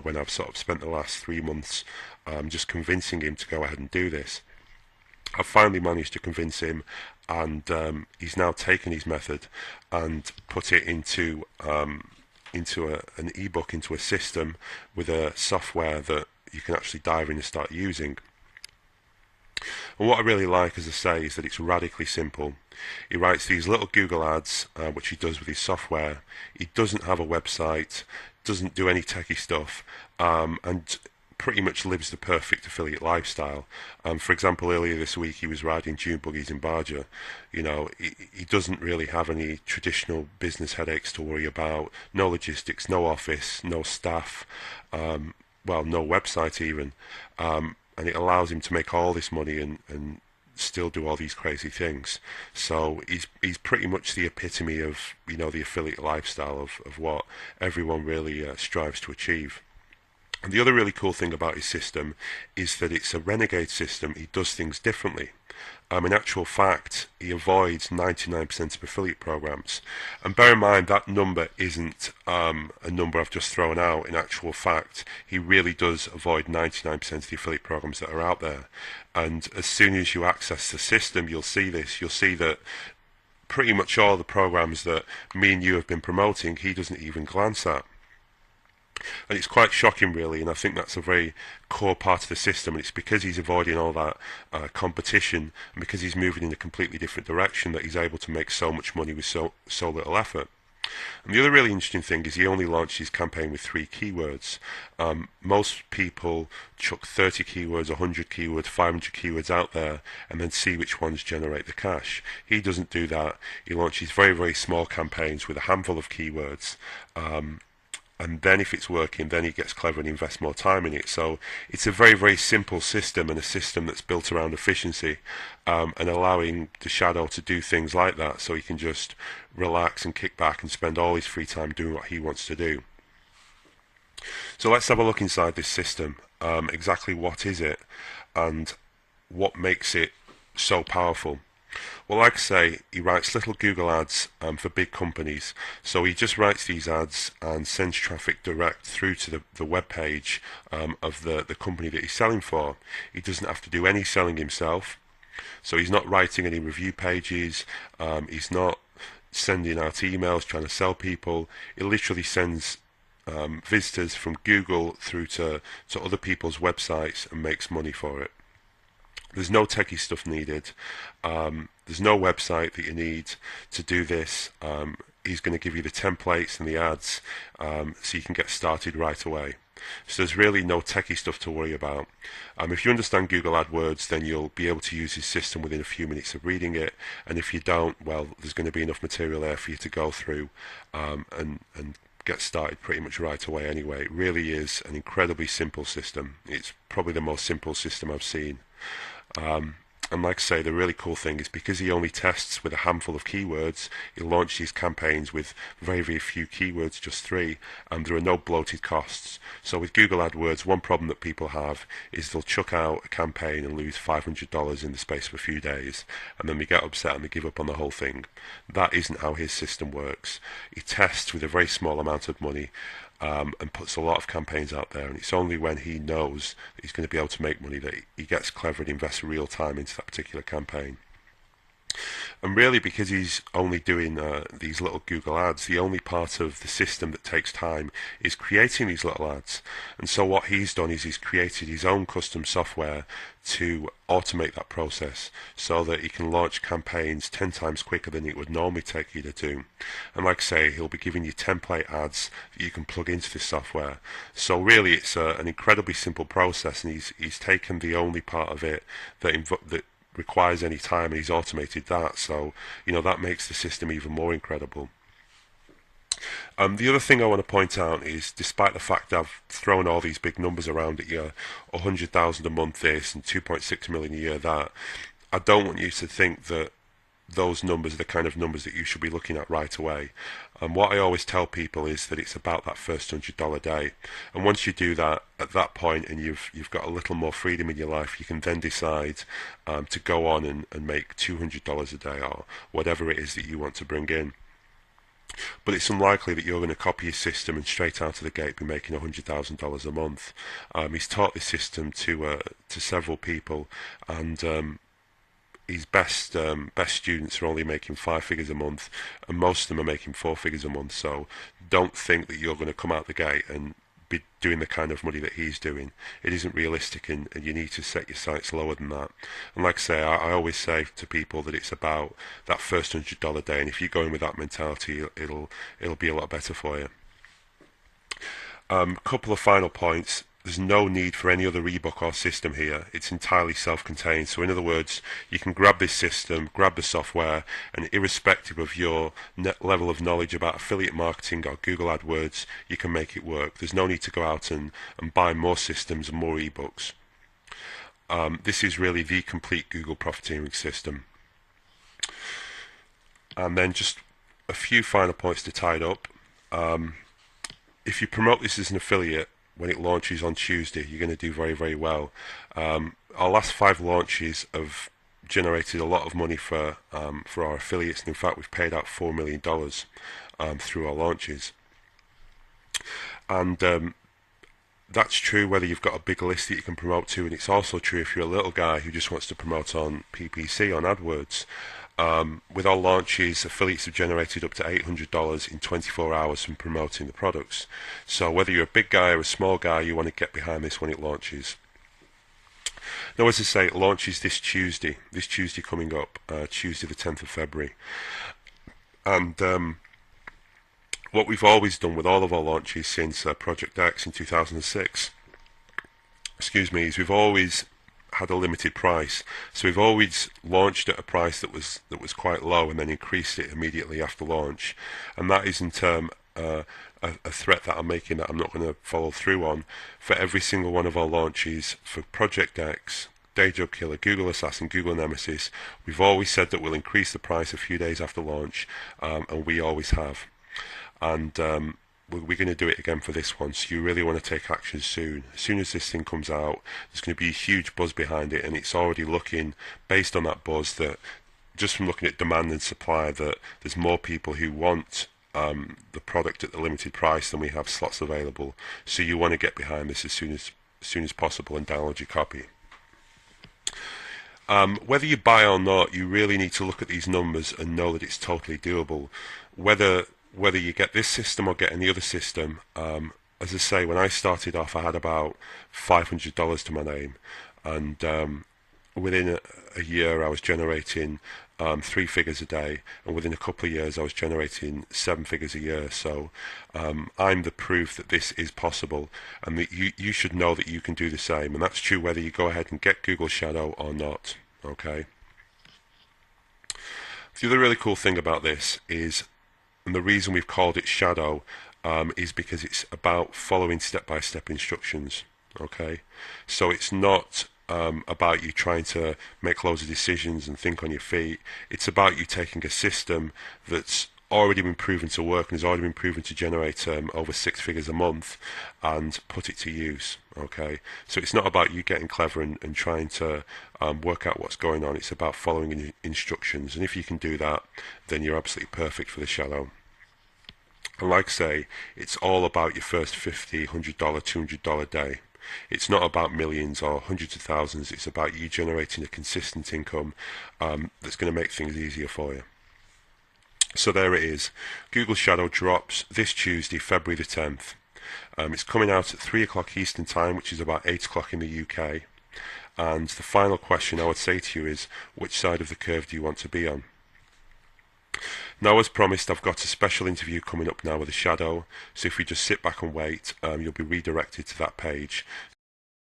when I've sort of spent the last 3 months just convincing him to go ahead and do this. I've finally managed to convince him, and he's now taken his method and put it into an ebook, into a system with a software that you can actually dive in and start using. And what I really like, as I say, is that it's radically simple. He writes these little Google ads, which he does with his software. He doesn't have a website, doesn't do any techie stuff, and pretty much lives the perfect affiliate lifestyle. For example, earlier this week he was riding dune buggies in Barger. He doesn't really have any traditional business headaches to worry about. No logistics, no office, no staff, no website even. And it allows him to make all this money and still do all these crazy things. So he's pretty much the epitome of the affiliate lifestyle of what everyone really strives to achieve. And the other really cool thing about his system is that it's a renegade system. He does things differently. In actual fact, he avoids 99% of affiliate programs. And bear in mind, that number isn't a number I've just thrown out. In actual fact, he really does avoid 99% of the affiliate programs that are out there. And as soon as you access the system, you'll see this. You'll see that pretty much all the programs that me and you have been promoting, he doesn't even glance at. And it's quite shocking, really, and I think that's a very core part of the system. And it's because he's avoiding all that competition, and because he's moving in a completely different direction, that he's able to make so much money with so little effort. And the other really interesting thing is he only launched his campaign with 3 keywords. Most people chuck 30 keywords, 100 keywords, 500 keywords out there and then see which ones generate the cash. He doesn't do that. He launches very, very small campaigns with a handful of keywords. And then if it's working, then he gets clever and invests more time in it. So it's a very, very simple system, and a system that's built around efficiency, and allowing the shadow to do things like that, so he can just relax and kick back and spend all his free time doing what he wants to do. So let's have a look inside this system. Exactly what is it, and what makes it so powerful? Well, like I say, he writes little Google ads for big companies. So he just writes these ads and sends traffic direct through to the web page of the company that he's selling for. He doesn't have to do any selling himself. So he's not writing any review pages. He's not sending out emails trying to sell people. He literally sends visitors from Google through to other people's websites and makes money for it. There's no techie stuff needed. There's no website that you need to do this. He's going to give you the templates and the ads, so you can get started right away. So there's really no techie stuff to worry about. If you understand Google AdWords, then you'll be able to use his system within a few minutes of reading it. And if you don't, well, there's going to be enough material there for you to go through and get started pretty much right away anyway. It really is an incredibly simple system. It's probably the most simple system I've seen. And like I say, the really cool thing is because he only tests with a handful of keywords, he launched these campaigns with very, very few keywords, just 3, and there are no bloated costs. So with Google AdWords, one problem that people have is they'll chuck out a campaign and lose $500 in the space of a few days, and then they get upset and they give up on the whole thing. That isn't how his system works. He tests with a very small amount of money, and puts a lot of campaigns out there, and it's only when he knows that he's going to be able to make money that he gets clever and invests real time into that particular campaign. And really, because he's only doing these little Google ads, the only part of the system that takes time is creating these little ads. And so what he's done is he's created his own custom software to automate that process so that he can launch campaigns 10 times quicker than it would normally take you to do. And like I say, he'll be giving you template ads that you can plug into this software. So really, it's an incredibly simple process, and he's taken the only part of it that requires any time, and he's automated that. So that makes the system even more incredible. The other thing I want to point out is, despite the fact I've thrown all these big numbers around at you, 100,000 a month this and 2.6 million a year that, I don't want you to think that those numbers are the kind of numbers that you should be looking at right away. And what I always tell people is that it's about that first $100 day. And once you do that, at that point, and you've got a little more freedom in your life, you can then decide to go on and make $200 a day or whatever it is that you want to bring in. but it's unlikely that you're going to copy his system and straight out of the gate be making $100,000 a month. He's taught this system to several people, and his best students are only making 5 figures a month, and most of them are making 4 figures a month. So don't think that you're going to come out the gate and be doing the kind of money that he's doing. It isn't realistic, and you need to set your sights lower than that. And like I say, I always say to people that it's about that first $100 day, and if you go in with that mentality, it'll be a lot better for you. Couple of final points. There's no need for any other ebook or system here. It's entirely self-contained. So in other words, you can grab this system, grab the software, and irrespective of your level of knowledge about affiliate marketing or Google AdWords, you can make it work. There's no need to go out and buy more systems and more ebooks. This is really the complete Google profiteering system. And then just a few final points to tie it up. If you promote this as an affiliate, when it launches on Tuesday, you're going to do very, very well. Our last 5 launches have generated a lot of money for our affiliates, and in fact we've paid out $4 million through our launches. And that's true whether you've got a big list that you can promote to, and it's also true if you're a little guy who just wants to promote on PPC, on AdWords. With our launches, affiliates have generated up to $800 in 24 hours from promoting the products. So whether you're a big guy or a small guy, you want to get behind this when it launches. Now, as I say, it launches this Tuesday coming up, Tuesday the 10th of February. And what we've always done with all of our launches since Project X in 2006, is we've always had a limited price. So we've always launched at a price that was quite low and then increased it immediately after launch. And that isn't a threat that I'm making that I'm not going to follow through on. For every single one of our launches, for Project X, Day Job Killer, Google Assassin, Google Nemesis, we've always said that we'll increase the price a few days after launch, and we always have. And we're going to do it again for this one, so you really want to take action soon. As soon as this thing comes out, there's going to be a huge buzz behind it, and it's already looking, based on that buzz, that just from looking at demand and supply, that there's more people who want the product at the limited price than we have slots available. So you want to get behind this as soon as possible and download your copy. Whether you buy or not, you really need to look at these numbers and know that it's totally doable. Whether you get this system or get any other system, as I say, when I started off, I had about $500 to my name, and within a year I was generating 3 figures a day, and within a couple of years I was generating 7 figures a year. So I'm the proof that this is possible, and that you should know that you can do the same. And that's true whether you go ahead and get Google Shadow or not. Okay. The other really cool thing about this is, and the reason we've called it Shadow, is because it's about following step-by-step instructions. Okay, so it's not about you trying to make loads of decisions and think on your feet. It's about you taking a system that's already been proven to work and has already been proven to generate over 6 figures a month, and put it to use. Okay, so it's not about you getting clever and trying to work out what's going on. It's about following instructions, and if you can do that, then you're absolutely perfect for the Shadow. And like I say, it's all about your first $50, $100, $200 day. It's not about millions or hundreds of thousands. It's about you generating a consistent income that's going to make things easier for you. So there it is. Google Shadow drops this Tuesday, February the 10th. It's coming out at 3 o'clock Eastern Time, which is about 8 o'clock in the UK. And the final question I would say to you is, which side of the curve do you want to be on? Now, as promised, I've got a special interview coming up now with the Shadow, so if we just sit back and wait, you'll be redirected to that page.